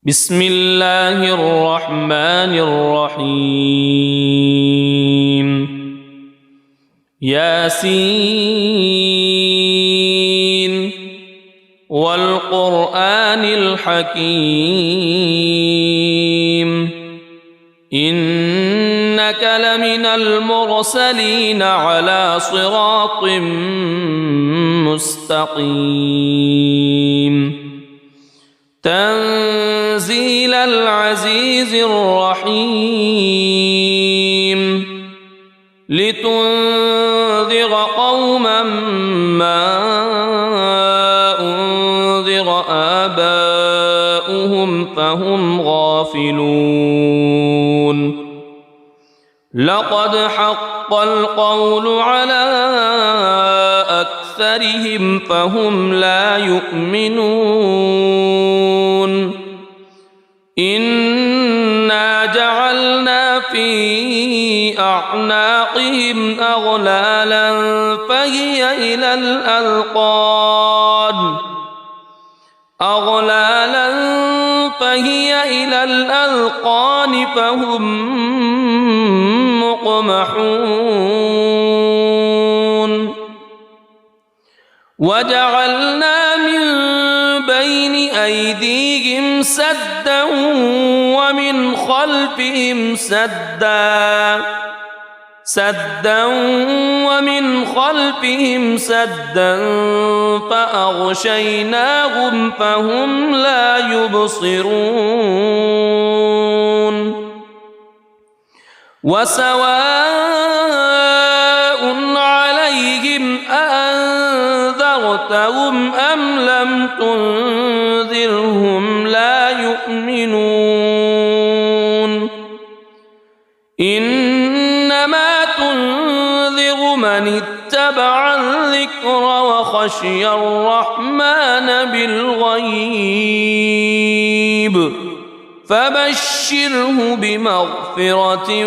بسم الله الرحمن الرحيم ياسين والقرآن الحكيم إنك لمن المرسلين على صراط مستقيم تنزيل العزيز الرحيم لتنذر قوما ما أنذر آباؤهم فهم غافلون لقد حق القول على أكثرهم فهم لا يؤمنون إنا جعلنا في أعناقهم أغلالا فهي إلى الأذقان فهم مقمحون وجعلنا من بين أيديهم سدا ومن خلفهم سدا فأغشيناهم فهم لا يبصرون وسواء عليهم أأنذرتهم أم لم تنذرهم لا يؤمنون إنما تنذر من اتبع الذكر وخشي الرحمن بالغيب فبشره بمغفرة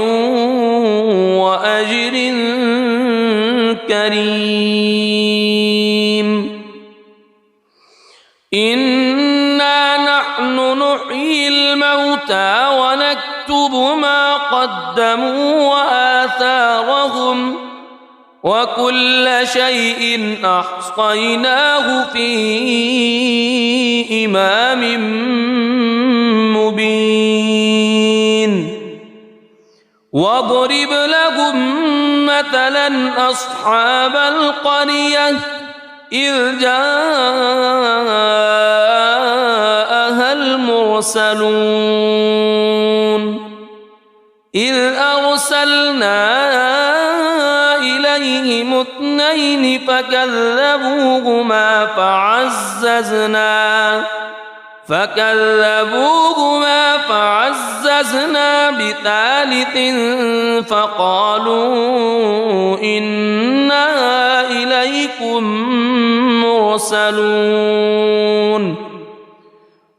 وأجر كريم إنا نحن نحيي الموتى ونكتب ما قدموا وآثارهم وكل شيء أحصيناه في إمام مبين واضرب لهم مثلا أصحاب القرية إذ جاءها المرسلون إذ أرسلنا إليهم اثنين فكذبوهما فعززنا بثالث فقالوا إنا إليكم مرسلون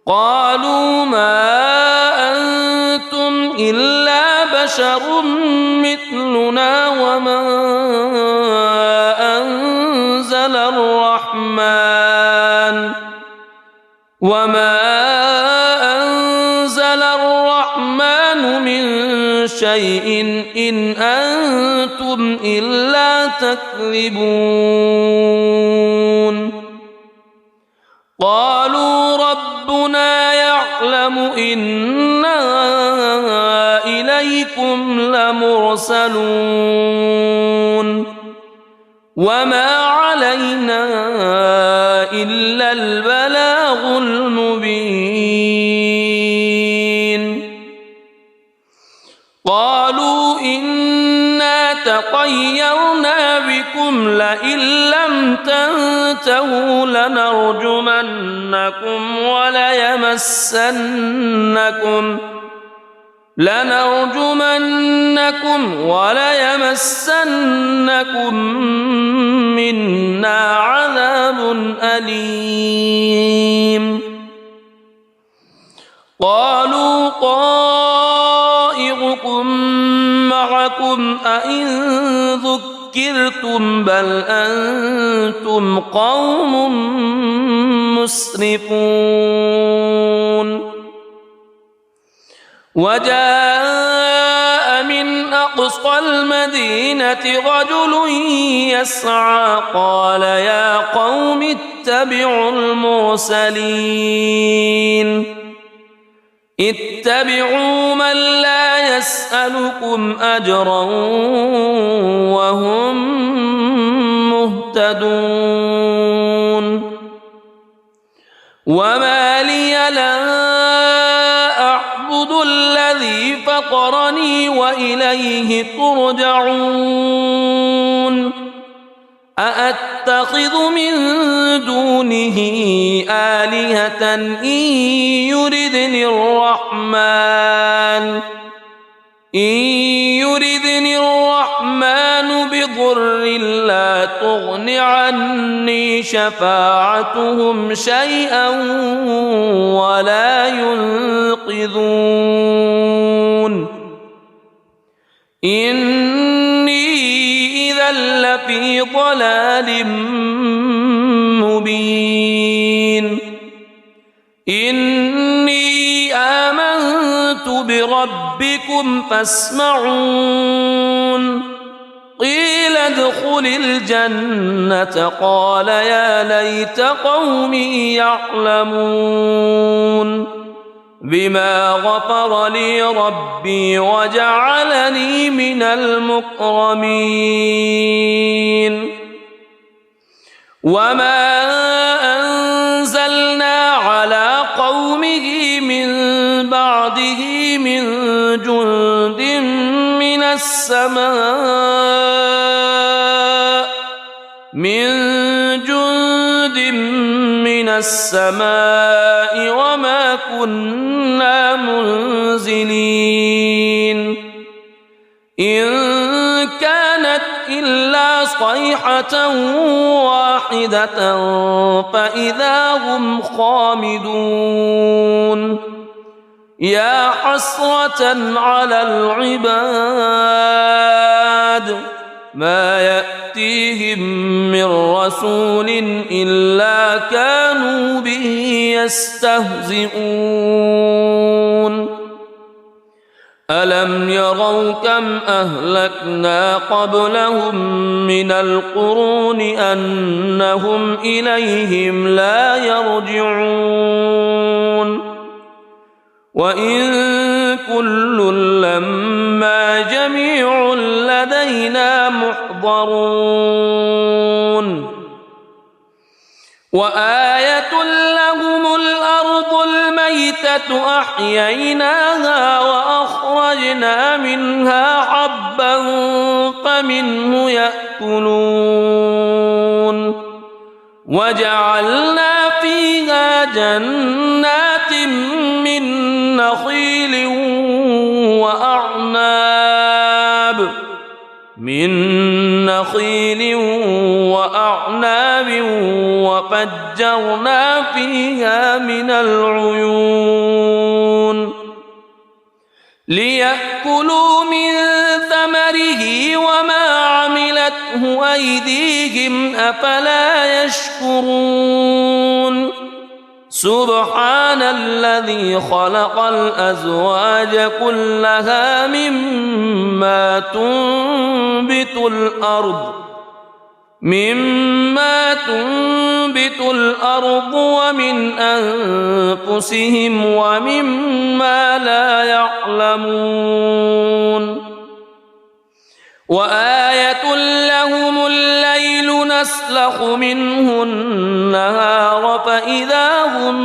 قالوا ما أنتم إلا بشر مثلنا وما أنزل الرحمن من شيء إن أنتم إلا تكذبون قالوا ربنا يعلم إنا إليكم لمرسلون وما علينا إلا البلاغ المبين قالوا إنا تطيرنا بكم لئن لم تنتهوا لنرجمنكم وليمسنكم منا عذاب أليم قالوا طائركم معكم أئن ذكرتم بل أنتم قوم مسرفون وجاء من أقصى المدينة رجل يسعى قال يا قوم اتبعوا المرسلين اتبعوا من لا يسألكم أجرا وهم مهتدون وما لي لا أعبد الذي فطرني وإليه ترجعون أأتخذ من دونه آلهة إن يردني الرحمن بضر لا تغن عني شفاعتهم شيئا ولا ينقذون إني إذا لفي ضلال مبين إني آمنت بربكم فاسمعون قيل ادخل الجنة قال يا ليت قومي يعلمون بما غفر لي ربي وجعلني من المكرمين وما أنزلنا على قومه من بعده من جند من السماء وما كنا منزلين إن كانت إلا صيحة واحدة فإذا هم خامدون يا حسرة على العباد ما يأتيهم من رسول إلا كانوا به يستهزئون ألم يروا كم أهلكنا قبلهم من القرون أنهم إليهم لا يرجعون وإن كل لما جميع لدينا محضرون وآية لهم الأرض الميتة أحييناها وأخرجنا منها حبا فمنه يأكلون وجعلنا فيها جنات من نخيل وأعناب وفجرنا فيها من العيون ليأكلوا من ثمره وما عملته أيديهم أفلا يشكرون سبحان الذي خلق الأزواج كلها مما تنبت الأرض ومن أنفسهم ومما لا يعلمون وآية لهم الليل نسلخ منه النهار فإذا هم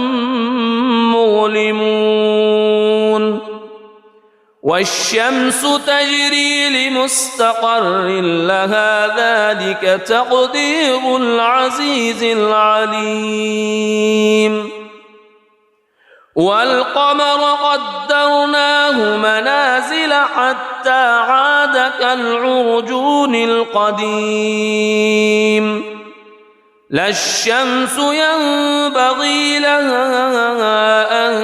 مظلمون والشمس تجري لمستقر لها ذلك تقدير العزيز العليم والقمر قدرناه منازل حتى عاد كالعرجون القديم لا الشمس ينبغي لها أن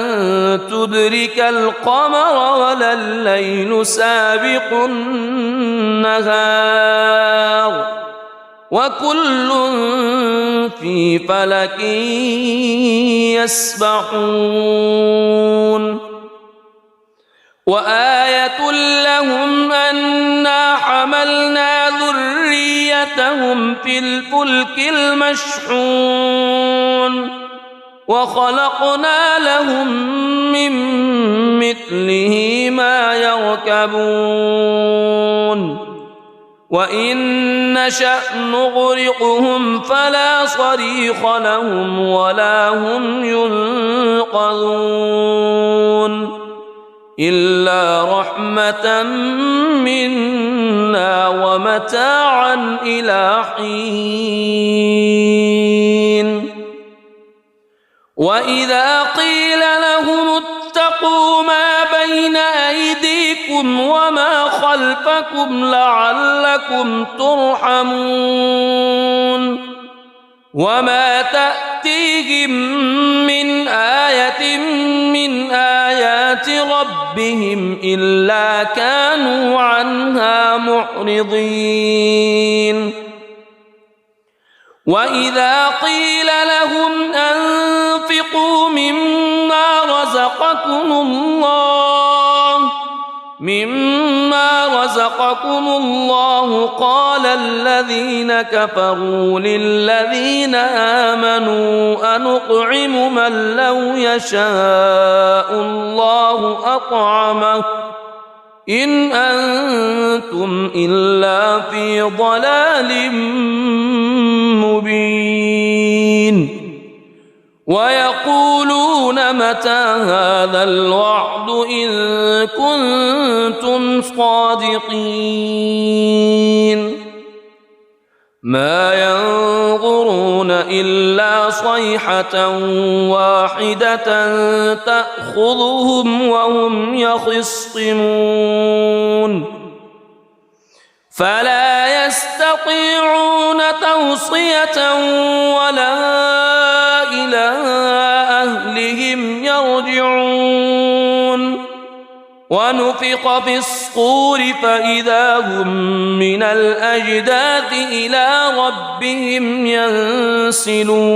تدرك القمر ولا الليل سابق النهار وكل في فلك يسبحون وآية لهم أنا حملنا ذريتهم في الفلك المشحون وخلقنا لهم من مثله ما يركبون وإن نشأ نغرقهم فلا صريخ لهم ولا هم ينقذون إلا رحمة منا ومتاعا إلى حين وإذا قيل لهم اتقوا ما بين أيديكم وما خلفكم لعلكم ترحمون وما تأتيهم من آية من آيات ربهم إلا كانوا عنها معرضين وإذا قيل لهم أنفقوا مما رزقكم الله قال الذين كفروا للذين آمنوا أنطعم من لو يشاء الله أطعمه إن أنتم إلا في ضلال مبين ويقولون متى هذا الوعد إن كنتم صادقين ما ينظرون إلا صيحة واحدة تأخذهم وهم يخصمون فلا يستطيعون توصية ولا إلى أهلهم يرجعون ونفخ في الصور فإذا هم من الأجداث إلى ربهم ينسلون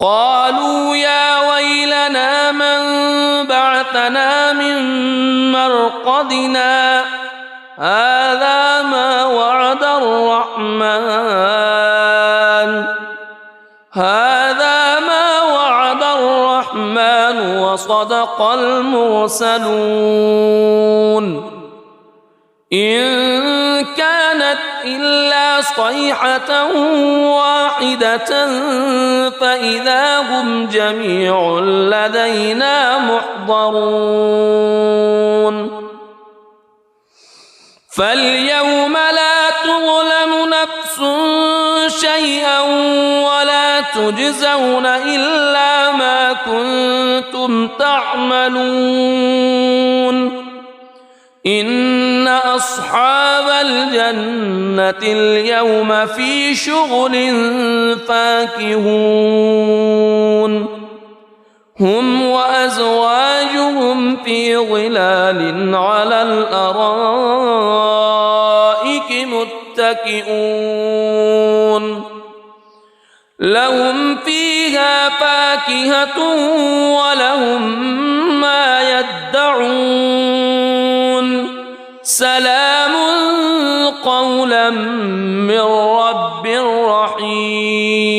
قالوا يا ويلنا من بعثنا من مرقدنا هذا ما وعد الرحمن وصدق المرسلون إن كانت إلا صيحة واحدة فإذا هم جميع لدينا محضرون فاليوم لا تظلم نفس شيئا ولا تجزون إلا ما كنتم تعملون إن أصحاب الجنة اليوم في شغل فاكهون هم وأزواجهم في ظلال على الأرائك متكئون لهم فيها فاكهة ولهم ما يدعون سلام قولا من رب رحيم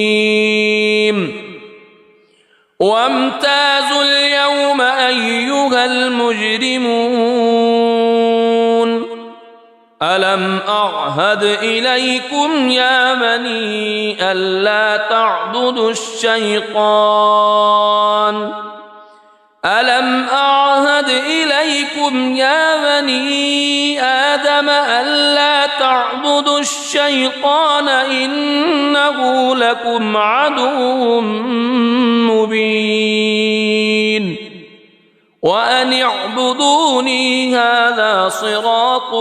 وامتازوا اليوم أيها المجرمون ألم أعهد إليكم يا بني ألا تعبدوا الشيطان ألم أعهد إليكم يا بني آدم ألا تعبدوا الشيطان إنه لكم عدو مبين وأن اعبدوني هذا صراط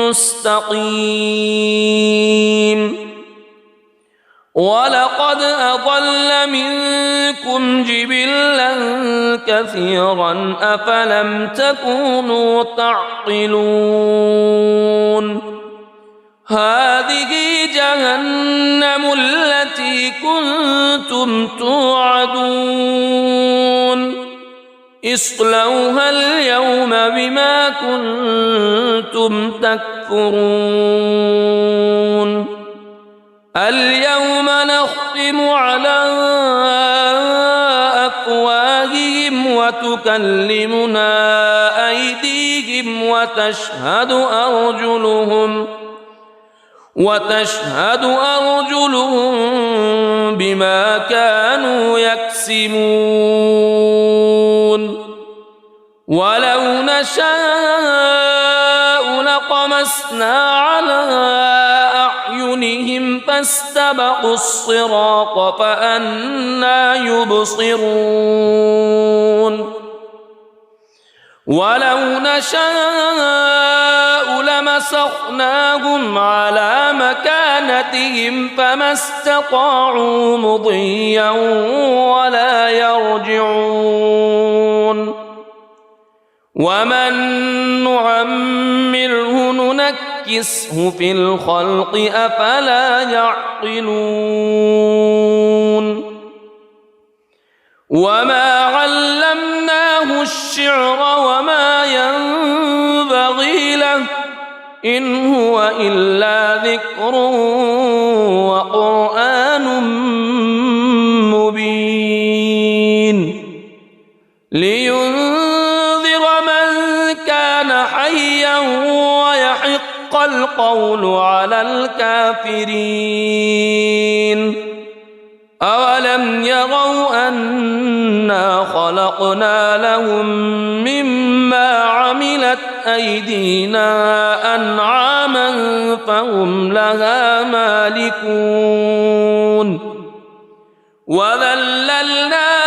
مستقيم ولقد أضل منكم جبلا كثيرا أفلم تكونوا تعقلون هذه جهنم التي كنتم توعدون اصلوها اليوم بما كنتم تكفرون اليوم نختم على أفواههم وتكلمنا أيديهم وتشهد أرجلهم بما كانوا يكسبون ولو نشاء لطمسنا على أعينهم فاستبقوا الصراط فأنى يبصرون ولو نشاء لمسخناهم على مكانتهم فما استطاعوا مضيا ولا يرجعون ومن نعمره ننكسه في الخلق أفلا يعقلون وما علمناه الشعر وما ينبغي له إن هو إلا ذكر وقرآن مبين لينذر من كان حيا ويحق القول على الكافرين أولم يروا أنا خلقنا لهم مما عملت أيدينا أنعاما فهم لها مالكون وذللناها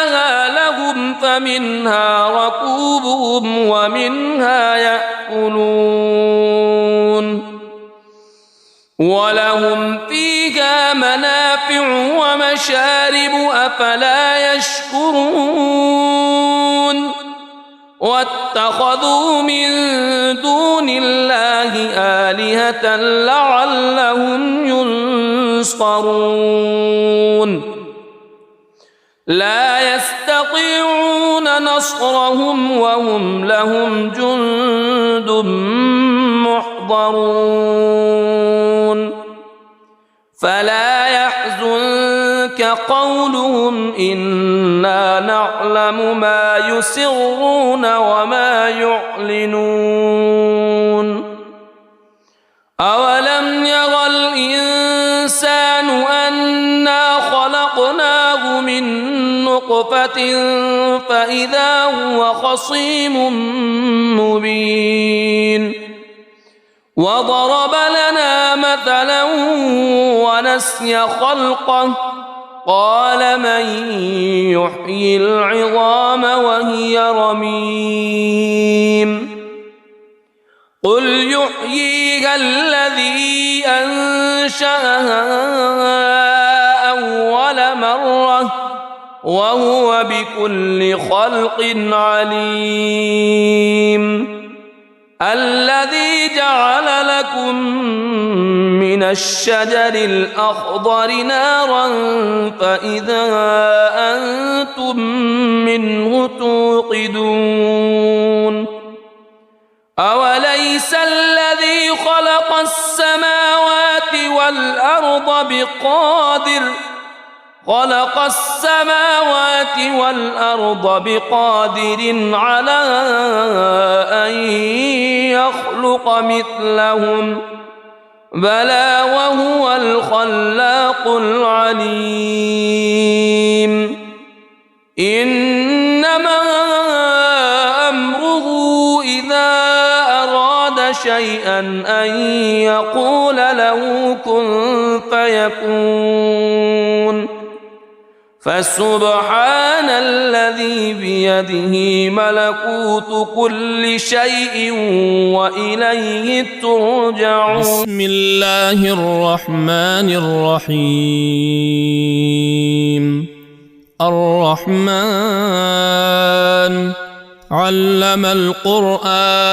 لهم فمنها ركوبهم ومنها يأكلون ولهم فيها منافع ومشارب أفلا يشكرون واتخذوا من دون الله آلهة لعلهم ينصرون لا يستطيعون نصرهم وهم لهم جند محضرون فلا يحزنك قولهم إنا نعلم ما يسرون وما يعلنون أولم يرى الإنسان أنا خلقناه من نطفة فإذا هو خصيم مبين وضرب لنا مثلا ونسي خلقه قال من يحيي العظام وهي رميم قل يحييها الذي أنشأها أول مرة وهو بكل خلق عليم الذي جعل لكم من الشجر الأخضر نارا فإذا أنتم منه توقدون أوليس الذي خلق السماوات والأرض بقادر على أن يخلق مثلهم بلى وهو الخلاق العليم إنما أمره إذا أراد شيئا أن يقول له كن فيكون فسبحان الذي بيده ملكوت كل شيء وإليه ترجعون بسم الله الرحمن الرحيم الرحمن علم القرآن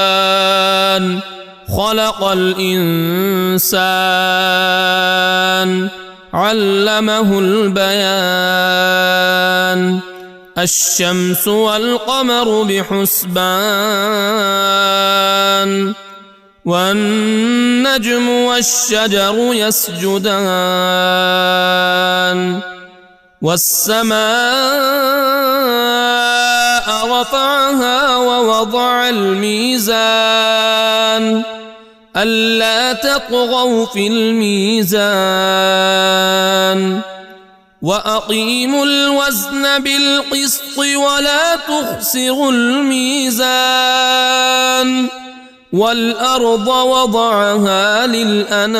خلق الإنسان علمه البيان الشمس والقمر بحسبان والنجم والشجر يسجدان والسماء رفعها ووضع الميزان ألا تطغوا في الميزان وأقيموا الوزن بالقسط ولا تخسروا الميزان والأرض وضعها للأنام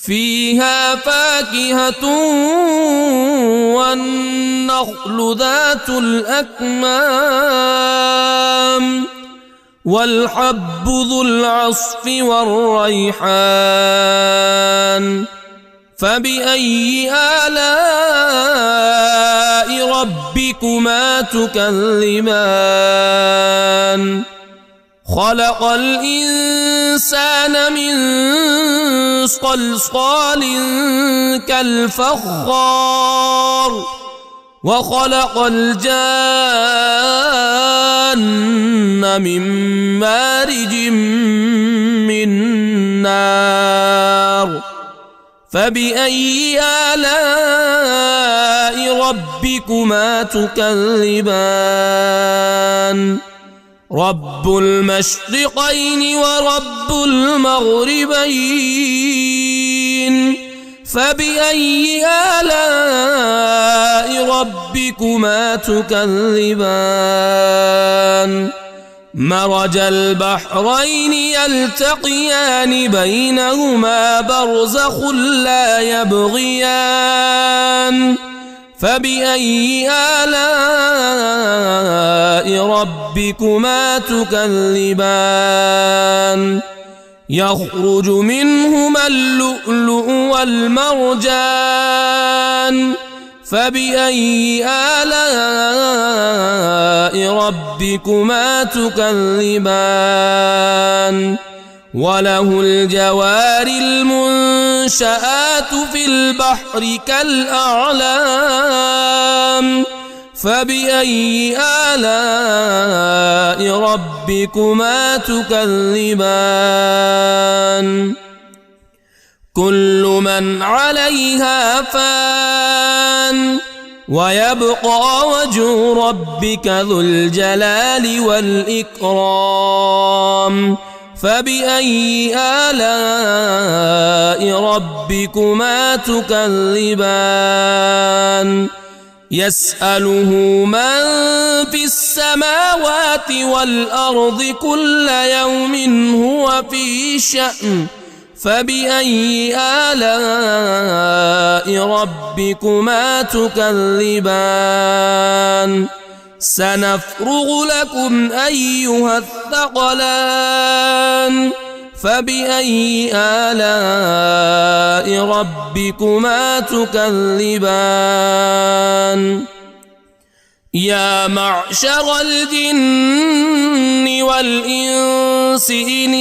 فيها فاكهة والنخل ذات الأكمام والحب ذو العصف والريحان فبأي آلاء ربكما تكذبان خلق الإنسان من صلصال كالفخار وخلق الجان من مارج من نار فبأي آلاء ربكما تكذبان رب المشرقين ورب المغربين فبأي آلاء ربكما تكذبان مرج البحرين يلتقيان بينهما برزخ لا يبغيان فبأي آلاء ربكما تكذبان يخرج منهما اللؤلؤ والمرجان فبأي آلاء ربكما تكذبان وله الجوار المنشآت في البحر كالأعلام فبأي آلاء ربكما تكذبان كل من عليها فان ويبقى وجه ربك ذو الجلال والإكرام فبأي آلاء ربكما تكذبان يسأله من في السماوات والأرض كل يوم هو في شأن فبأي آلاء ربكما تكذبان سنفرغ لكم أيها الثقلان فبأي آلاء ربكما تكذبان يا معشر الجن والإنس إن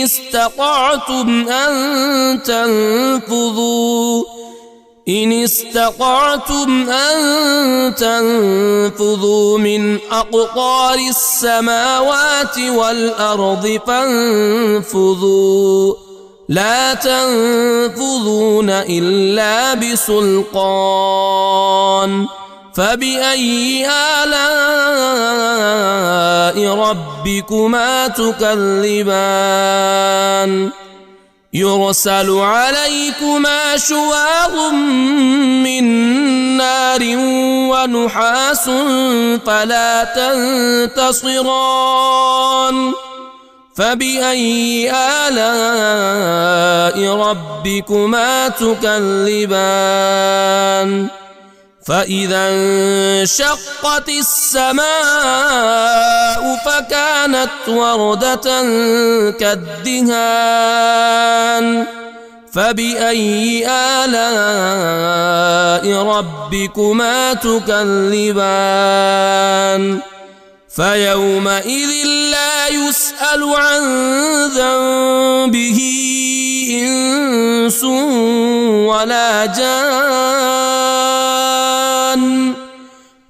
استطعتم أن تنفذوا من أقطار السماوات والأرض فانفذوا لا تنفذون إلا بسلطان فبأي آلاء ربكما تكذبان يرسل عليكما شواظ من نار ونحاس فلا تنتصران فبأي آلاء ربكما تكذبان فإذا انشقت السماء فكانت وردة كالدهان فبأي آلاء ربكما تكذبان فيومئذ لا يسأل عن ذنبه إنس ولا جان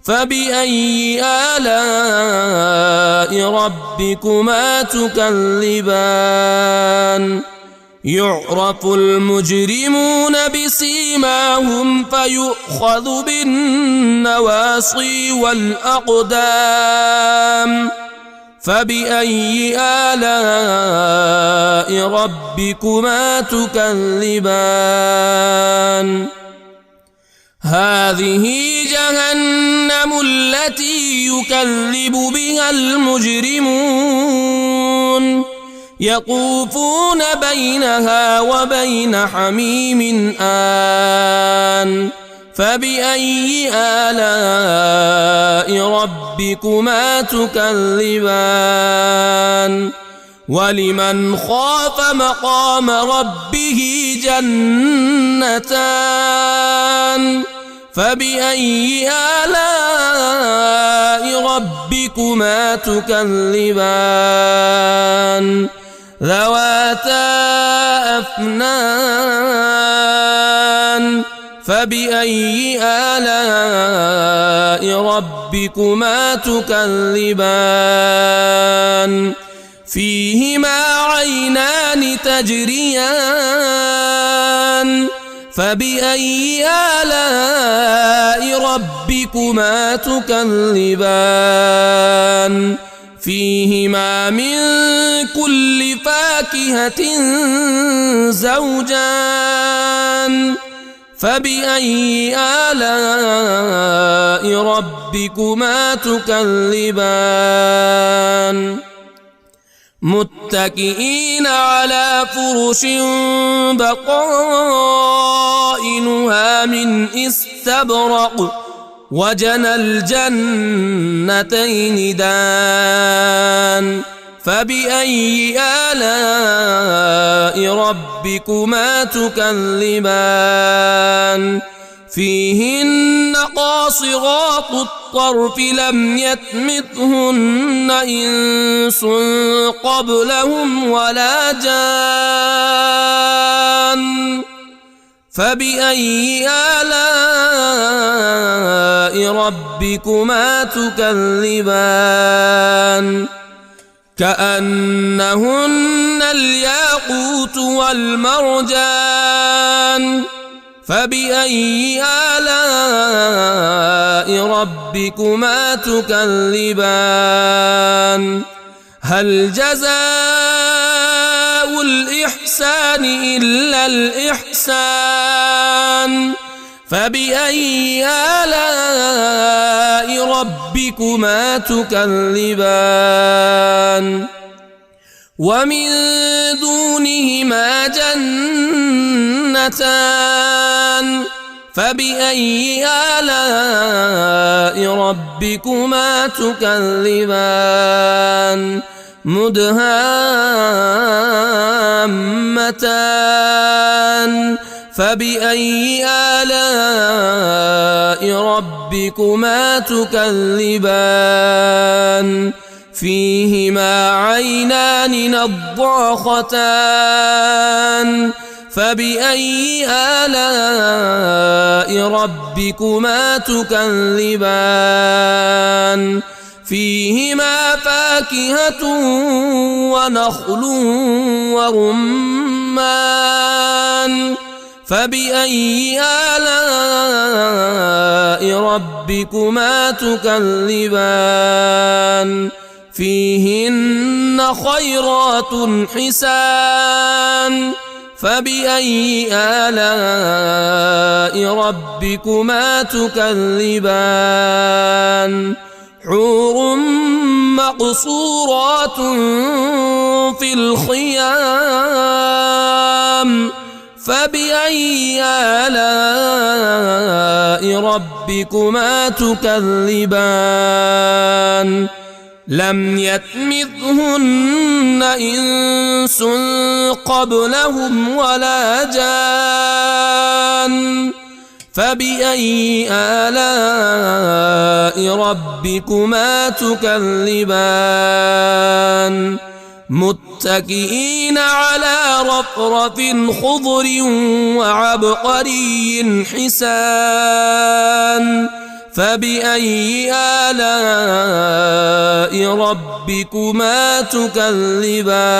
فبأي آلاء ربكما تكذبان يعرف المجرمون بسيماهم فيؤخذ بالنواصي والأقدام فبأي آلاء ربكما تكذبان هذه جهنم التي يكذب بها المجرمون يطوفون بينها وبين حميم آن فبأي آلاء ربكما تكذبان ولمن خاف مقام ربه جنتان فبأي آلاء ربكما تكذبان ذواتا أفنان فبأي آلاء ربكما تكذبان فيهما عينان تجريان فبأي آلاء ربكما تكذبان فيهما من كل فاكهة زوجان فبأي آلاء ربكما تكذبان متكئين على فرش بطائنها من استبرق وجنى الجنتين دان فبأي آلاء ربكما تكذبان فيهن قاصرات الطرف لم يطمثهن إنس قبلهم ولا جان فبأي آلاء ربكما تكذبان كأنهن الياقوت والمرجان فبأي آلاء ربكما تكذبان هل جزاء الإحسان إلا الإحسان فبأي آلاء ربكما تكذبان ومن دونهما جنتان فبأي آلاء ربكما تكذبان مدهامتان فبأي آلاء ربكما تكذبان فيهما عينان نضاختان فبأي آلاء ربكما تكذبان فيهما فاكهة ونخل ورمان فبأي آلاء ربكما تكذبان فيهن خيرات حسان فبأي آلاء ربكما تكذبان حور مقصورات في الخيام فبأي آلاء ربكما تكذبان لم يطمثهن إنس قبلهم ولا جان فبأي آلاء ربكما تكذبان متكئين على رفرف خضر وعبقري حسان فبأي آلاء ربكما تكذبان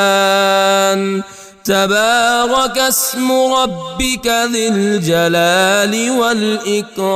تبارك اسم ربك ذي الجلال والإكرام